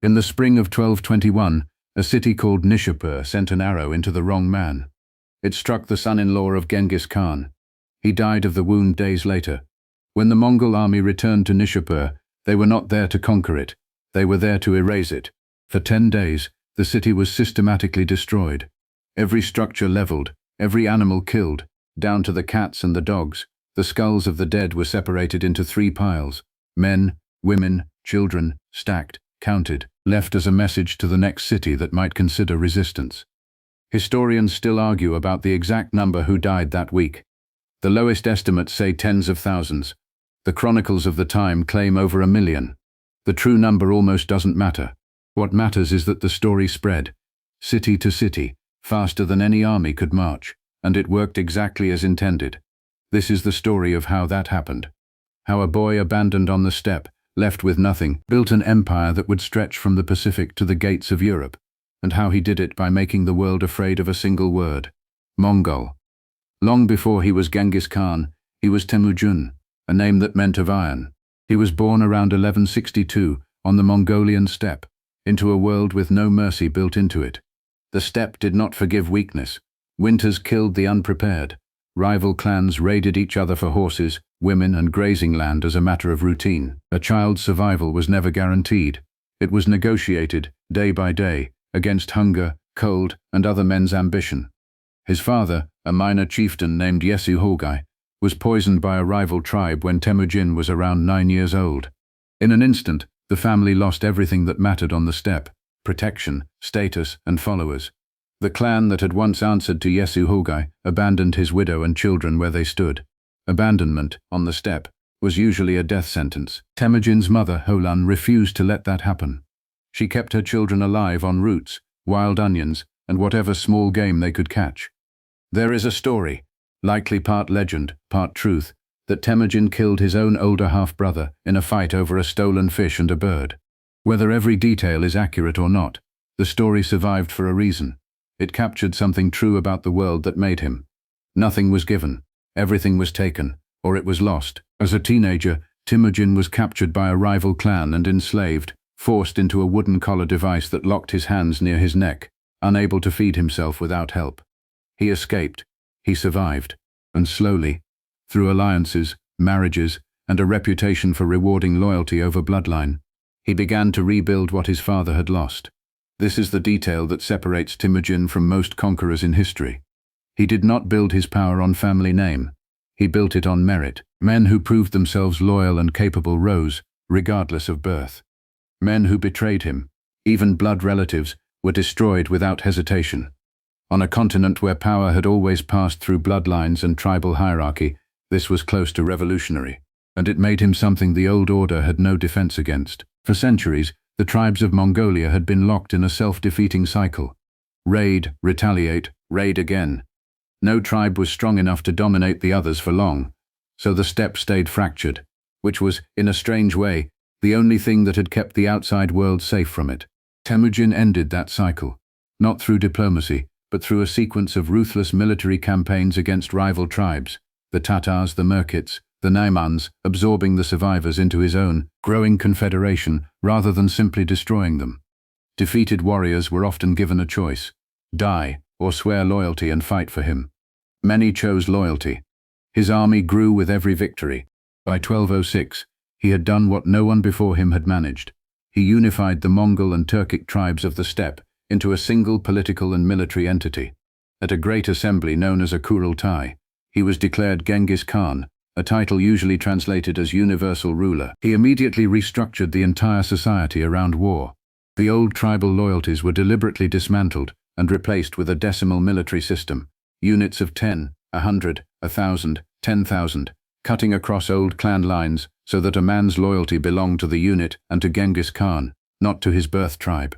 In the spring of 1221, a city called Nishapur sent an arrow into the wrong man. It struck the son-in-law of Genghis Khan. He died of the wound days later. When the Mongol army returned to Nishapur, they were not there to conquer it. They were there to erase it. For 10 days, the city was systematically destroyed. Every structure leveled, every animal killed, down to the cats and the dogs. The skulls of the dead were separated into 3 piles. Men, women, children, stacked, counted, left as a message to the next city that might consider resistance. Historians still argue about the exact number who died that week. The lowest estimates say tens of thousands. The chronicles of the time claim over 1 million. The true number almost doesn't matter. What matters is that the story spread, city to city, faster than any army could march, and it worked exactly as intended. This is the story of how that happened. How a boy abandoned on the steppe, left with nothing, built an empire that would stretch from the Pacific to the gates of Europe, and how he did it by making the world afraid of a single word: Mongol. Long before he was Genghis Khan, he was Temujin, a name that meant of iron. He was born around 1162 on the Mongolian steppe, into a world with no mercy built into it. The steppe did not forgive weakness. Winters killed the unprepared. Rival clans raided each other for horses, women, and grazing land as a matter of routine. A child's survival was never guaranteed. It was negotiated, day by day, against hunger, cold, and other men's ambition. His father, a minor chieftain named Yesu Hogai, was poisoned by a rival tribe when Temujin was around 9 years old. In an instant, the family lost everything that mattered on the steppe: protection, status, and followers. The clan that had once answered to Yesu Hogai abandoned his widow and children where they stood. Abandonment, on the steppe, was usually a death sentence. Temujin's mother, Holan, refused to let that happen. She kept her children alive on roots, wild onions, and whatever small game they could catch. There is a story, likely part legend, part truth, that Temujin killed his own older half-brother in a fight over a stolen fish and a bird. Whether every detail is accurate or not, the story survived for a reason. It captured something true about the world that made him. Nothing was given, everything was taken, or it was lost. As a teenager, Temujin was captured by a rival clan and enslaved, forced into a wooden collar device that locked his hands near his neck, unable to feed himself without help. He escaped, he survived, and slowly, through alliances, marriages, and a reputation for rewarding loyalty over bloodline, he began to rebuild what his father had lost. This is the detail that separates Temujin from most conquerors in history. He did not build his power on family name. He built it on merit. Men who proved themselves loyal and capable rose, regardless of birth. Men who betrayed him, even blood relatives, were destroyed without hesitation. On a continent where power had always passed through bloodlines and tribal hierarchy, this was close to revolutionary, and it made him something the old order had no defense against. For centuries, the tribes of Mongolia had been locked in a self-defeating cycle. Raid, retaliate, raid again. No tribe was strong enough to dominate the others for long, so the steppe stayed fractured, which was, in a strange way, the only thing that had kept the outside world safe from it. Temujin ended that cycle, not through diplomacy, but through a sequence of ruthless military campaigns against rival tribes, the Tatars, the Merkits, the Naimans, absorbing the survivors into his own, growing confederation rather than simply destroying them. Defeated warriors were often given a choice: die or swear loyalty and fight for him. Many chose loyalty. His army grew with every victory. By 1206, he had done what no one before him had managed. He unified the Mongol and Turkic tribes of the steppe into a single political and military entity. At a great assembly known as a Kurultai, he was declared Genghis Khan, a title usually translated as universal ruler. He immediately restructured the entire society around war. The old tribal loyalties were deliberately dismantled and replaced with a decimal military system, units of 10, 100, 1,000, 10,000, cutting across old clan lines so that a man's loyalty belonged to the unit and to Genghis Khan, not to his birth tribe.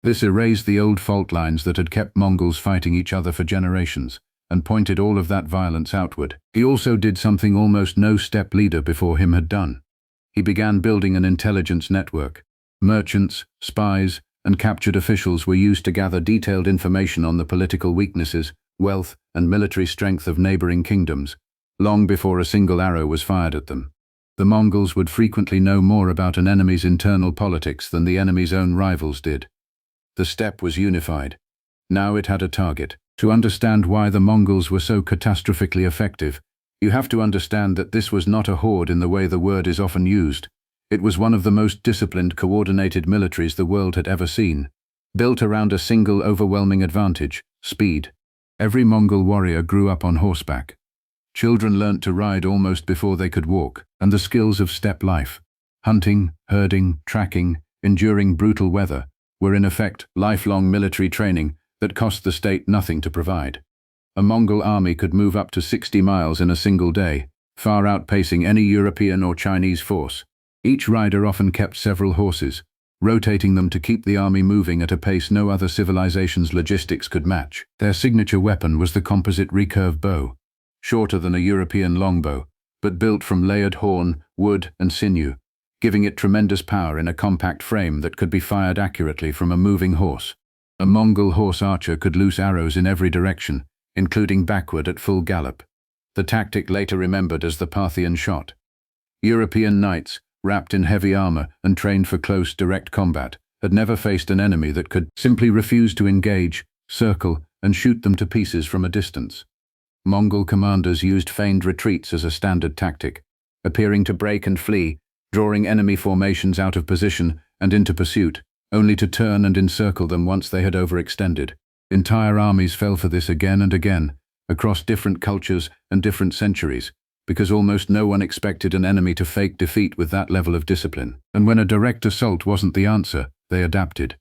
This erased the old fault lines that had kept Mongols fighting each other for generations, and pointed all of that violence outward. He also did something almost no steppe leader before him had done. He began building an intelligence network. Merchants, spies, and captured officials were used to gather detailed information on the political weaknesses, wealth, and military strength of neighboring kingdoms, long before a single arrow was fired at them. The Mongols would frequently know more about an enemy's internal politics than the enemy's own rivals did. The steppe was unified. Now it had a target. To understand why the Mongols were so catastrophically effective, you have to understand that this was not a horde in the way the word is often used. It was one of the most disciplined, coordinated militaries the world had ever seen, built around a single overwhelming advantage: speed. Every Mongol warrior grew up on horseback. Children learnt to ride almost before they could walk, and the skills of steppe life, hunting, herding, tracking, enduring brutal weather, were in effect lifelong military training that cost the state nothing to provide. A Mongol army could move up to 60 miles in a single day, far outpacing any European or Chinese force. Each rider often kept several horses, rotating them to keep the army moving at a pace no other civilization's logistics could match. Their signature weapon was the composite recurve bow, shorter than a European longbow, but built from layered horn, wood, and sinew, giving it tremendous power in a compact frame that could be fired accurately from a moving horse. A Mongol horse archer could loose arrows in every direction, including backward at full gallop. The tactic later remembered as the Parthian shot. European knights, wrapped in heavy armor and trained for close, direct combat, had never faced an enemy that could simply refuse to engage, circle, and shoot them to pieces from a distance. Mongol commanders used feigned retreats as a standard tactic, appearing to break and flee, drawing enemy formations out of position and into pursuit, only to turn and encircle them once they had overextended. Entire armies fell for this again and again, across different cultures and different centuries, because almost no one expected an enemy to fake defeat with that level of discipline. And when a direct assault wasn't the answer, they adapted.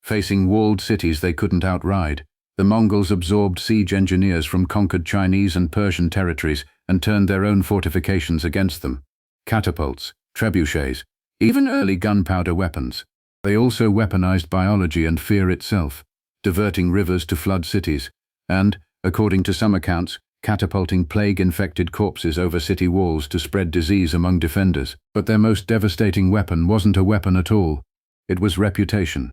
Facing walled cities they couldn't outride, the Mongols absorbed siege engineers from conquered Chinese and Persian territories and turned their own fortifications against them. Catapults, trebuchets, even early gunpowder weapons. They also weaponized biology and fear itself, diverting rivers to flood cities, and, according to some accounts, catapulting plague-infected corpses over city walls to spread disease among defenders. But their most devastating weapon wasn't a weapon at all. It was reputation.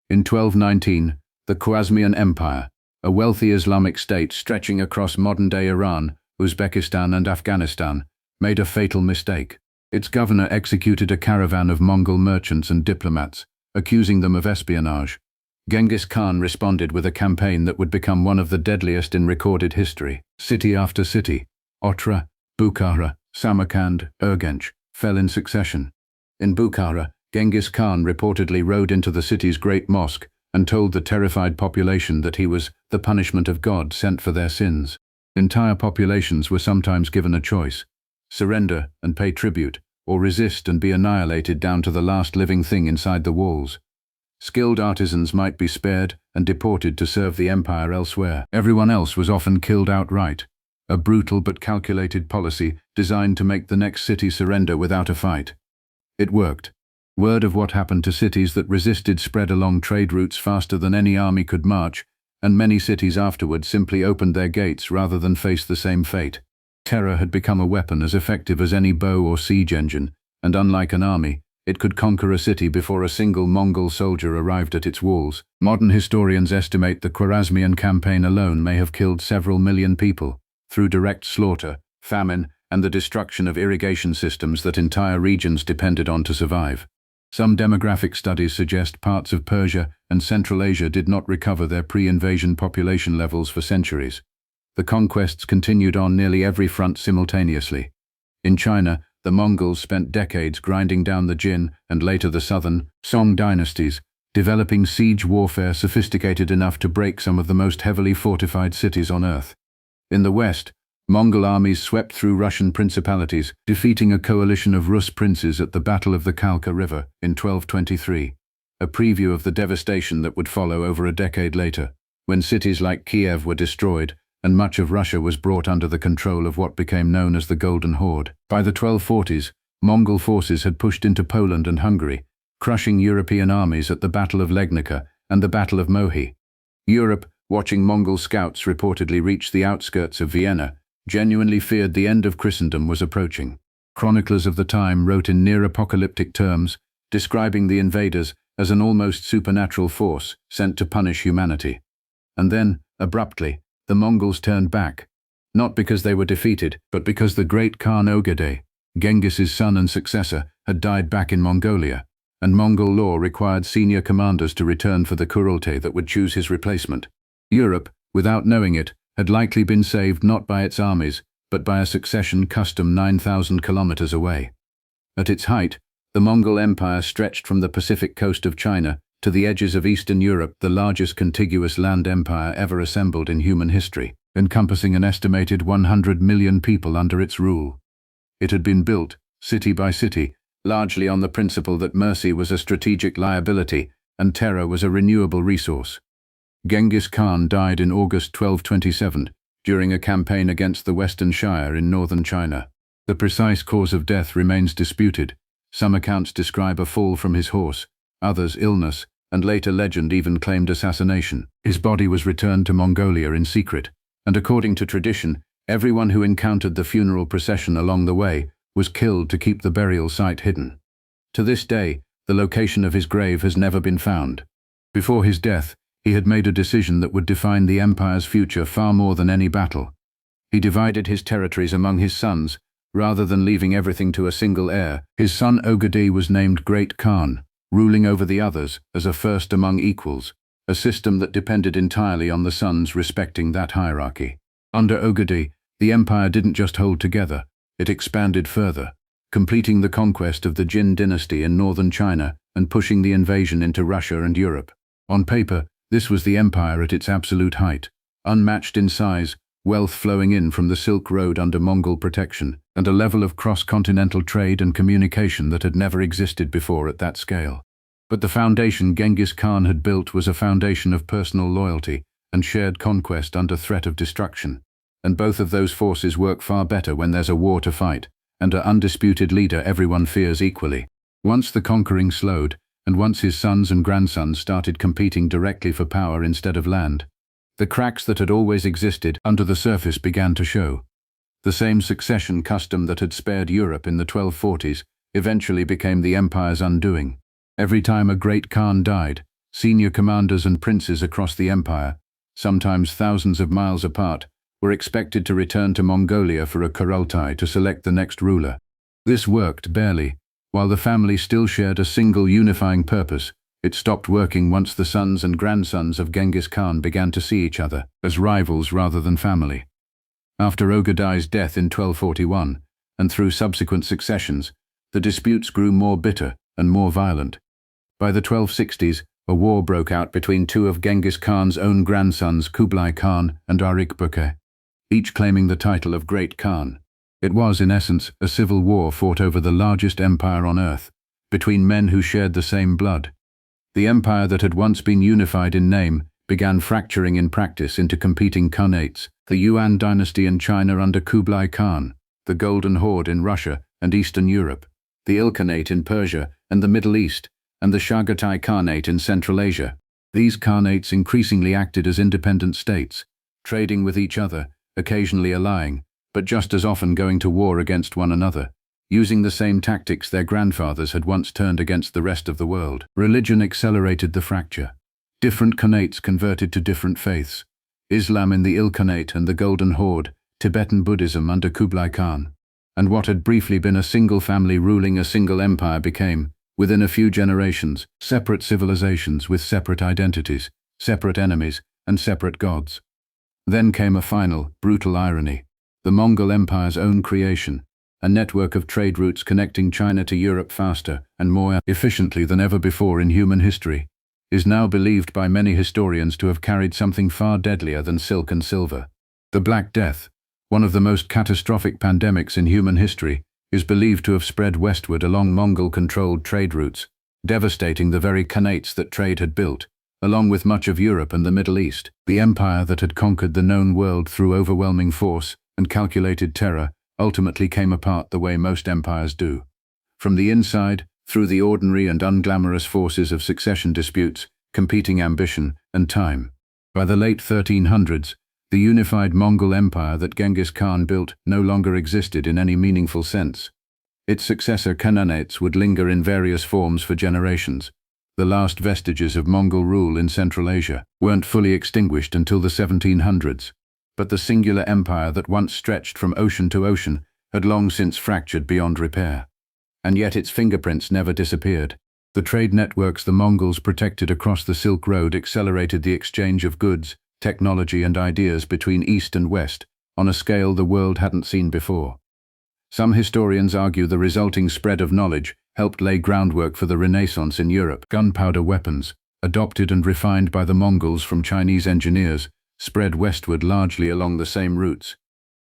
In 1219, the Khwarezmian Empire, a wealthy Islamic state stretching across modern-day Iran, Uzbekistan and Afghanistan, made a fatal mistake. Its governor executed a caravan of Mongol merchants and diplomats, accusing them of espionage. Genghis Khan responded with a campaign that would become one of the deadliest in recorded history. City after city, Otrar, Bukhara, Samarkand, Urgench, fell in succession. In Bukhara, Genghis Khan reportedly rode into the city's great mosque and told the terrified population that he was the punishment of God sent for their sins. Entire populations were sometimes given a choice: surrender and pay tribute, or resist and be annihilated down to the last living thing inside the walls. Skilled artisans might be spared and deported to serve the empire elsewhere. Everyone else was often killed outright, a brutal but calculated policy designed to make the next city surrender without a fight. It worked. Word of what happened to cities that resisted spread along trade routes faster than any army could march, and many cities afterward simply opened their gates rather than face the same fate. Terror had become a weapon as effective as any bow or siege engine, and unlike an army, it could conquer a city before a single Mongol soldier arrived at its walls. Modern historians estimate the Khwarezmian campaign alone may have killed several million people, through direct slaughter, famine, and the destruction of irrigation systems that entire regions depended on to survive. Some demographic studies suggest parts of Persia and Central Asia did not recover their pre-invasion population levels for centuries. The conquests continued on nearly every front simultaneously. In China, the Mongols spent decades grinding down the Jin and later the southern Song dynasties, developing siege warfare sophisticated enough to break some of the most heavily fortified cities on earth. In the west, Mongol armies swept through Russian principalities, defeating a coalition of Rus princes at the Battle of the Kalka River in 1223, a preview of the devastation that would follow over a decade later, when cities like Kiev were destroyed and much of Russia was brought under the control of what became known as the Golden Horde. By the 1240s, Mongol forces had pushed into Poland and Hungary, crushing European armies at the Battle of Legnica and the Battle of Mohi. Europe, watching Mongol scouts reportedly reach the outskirts of Vienna, genuinely feared the end of Christendom was approaching. Chroniclers of the time wrote in near-apocalyptic terms, describing the invaders as an almost supernatural force sent to punish humanity. And then, abruptly, the Mongols turned back, not because they were defeated, but because the great Khan Ogedei, Genghis's son and successor, had died back in Mongolia, and Mongol law required senior commanders to return for the Kurultai that would choose his replacement. Europe, without knowing it, had likely been saved not by its armies, but by a succession custom 9,000 kilometers away. At its height, the Mongol Empire stretched from the Pacific coast of China to the edges of Eastern Europe, the largest contiguous land empire ever assembled in human history, encompassing an estimated 100 million people under its rule. It had been built, city by city, largely on the principle that mercy was a strategic liability and terror was a renewable resource. Genghis Khan died in August 1227 during a campaign against the Western Shire in northern China. The precise cause of death remains disputed. Some accounts describe a fall from his horse, others illness, and later legend even claimed assassination. His body was returned to Mongolia in secret, and according to tradition, everyone who encountered the funeral procession along the way was killed to keep the burial site hidden. To this day, the location of his grave has never been found. Before his death, he had made a decision that would define the empire's future far more than any battle. He divided his territories among his sons, rather than leaving everything to a single heir. His son Ogedei was named Great Khan, ruling over the others as a first among equals, a system that depended entirely on the sons respecting that hierarchy. Under Ogedei, the empire didn't just hold together, it expanded further, completing the conquest of the Jin dynasty in northern China and pushing the invasion into Russia and Europe. On paper, this was the empire at its absolute height, unmatched in size, wealth flowing in from the Silk Road under Mongol protection, and a level of cross-continental trade and communication that had never existed before at that scale. But the foundation Genghis Khan had built was a foundation of personal loyalty and shared conquest under threat of destruction. And both of those forces work far better when there's a war to fight, and an undisputed leader everyone fears equally. Once the conquering slowed, and once his sons and grandsons started competing directly for power instead of land, the cracks that had always existed under the surface began to show. The same succession custom that had spared Europe in the 1240s eventually became the empire's undoing. Every time a great Khan died, senior commanders and princes across the empire, sometimes thousands of miles apart, were expected to return to Mongolia for a Kurultai to select the next ruler. This worked barely. While the family still shared a single unifying purpose, it stopped working once the sons and grandsons of Genghis Khan began to see each other as rivals rather than family. After Ogedei's death in 1241, and through subsequent successions, the disputes grew more bitter and more violent. By the 1260s, a war broke out between two of Genghis Khan's own grandsons, Kublai Khan and Arik-Böke, each claiming the title of Great Khan. It was, in essence, a civil war fought over the largest empire on earth, between men who shared the same blood. The empire that had once been unified in name began fracturing in practice into competing khanates: the Yuan dynasty in China under Kublai Khan, the Golden Horde in Russia and Eastern Europe, the Ilkhanate in Persia and the Middle East, and the Chagatai Khanate in Central Asia. These khanates increasingly acted as independent states, trading with each other, occasionally allying, but just as often going to war against one another, using the same tactics their grandfathers had once turned against the rest of the world. Religion accelerated the fracture. Different khanates converted to different faiths: Islam in the Ilkhanate and the Golden Horde, Tibetan Buddhism under Kublai Khan. And what had briefly been a single family ruling a single empire became, within a few generations, separate civilizations with separate identities, separate enemies, and separate gods. Then came a final, brutal irony. The Mongol Empire's own creation, a network of trade routes connecting China to Europe faster and more efficiently than ever before in human history, is now believed by many historians to have carried something far deadlier than silk and silver. The Black Death, one of the most catastrophic pandemics in human history, is believed to have spread westward along Mongol-controlled trade routes, devastating the very khanates that trade had built, along with much of Europe and the Middle East. The empire that had conquered the known world through overwhelming force and calculated terror ultimately came apart the way most empires do. From the inside, through the ordinary and unglamorous forces of succession disputes, competing ambition, and time. By the late 1300s, the unified Mongol Empire that Genghis Khan built no longer existed in any meaningful sense. Its successor Khanates would linger in various forms for generations. The last vestiges of Mongol rule in Central Asia weren't fully extinguished until the 1700s. But the singular empire that once stretched from ocean to ocean had long since fractured beyond repair. And yet its fingerprints never disappeared. The trade networks the Mongols protected across the Silk Road accelerated the exchange of goods, technology and ideas between East and West on a scale the world hadn't seen before. Some historians argue the resulting spread of knowledge helped lay groundwork for the Renaissance in Europe. Gunpowder weapons, adopted and refined by the Mongols from Chinese engineers, spread westward largely along the same routes.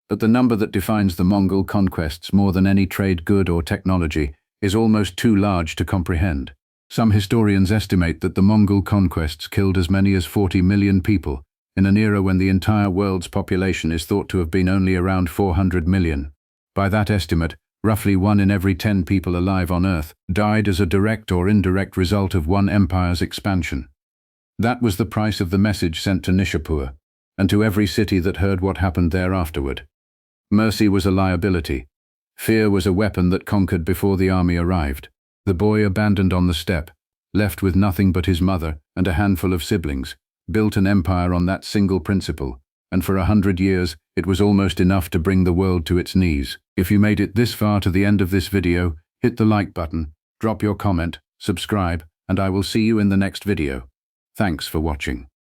But the number that defines the Mongol conquests more than any trade good or technology is almost too large to comprehend. Some historians estimate that the Mongol conquests killed as many as 40 million people, in an era when the entire world's population is thought to have been only around 400 million. By that estimate, roughly 1 in every 10 people alive on Earth died as a direct or indirect result of one empire's expansion. That was the price of the message sent to Nishapur, and to every city that heard what happened there afterward. Mercy was a liability. Fear was a weapon that conquered before the army arrived. The boy abandoned on the steppe, left with nothing but his mother and a handful of siblings, built an empire on that single principle, and for 100 years it was almost enough to bring the world to its knees. If you made it this far to the end of this video, hit the like button, drop your comment, subscribe, and I will see you in the next video. Thanks for watching.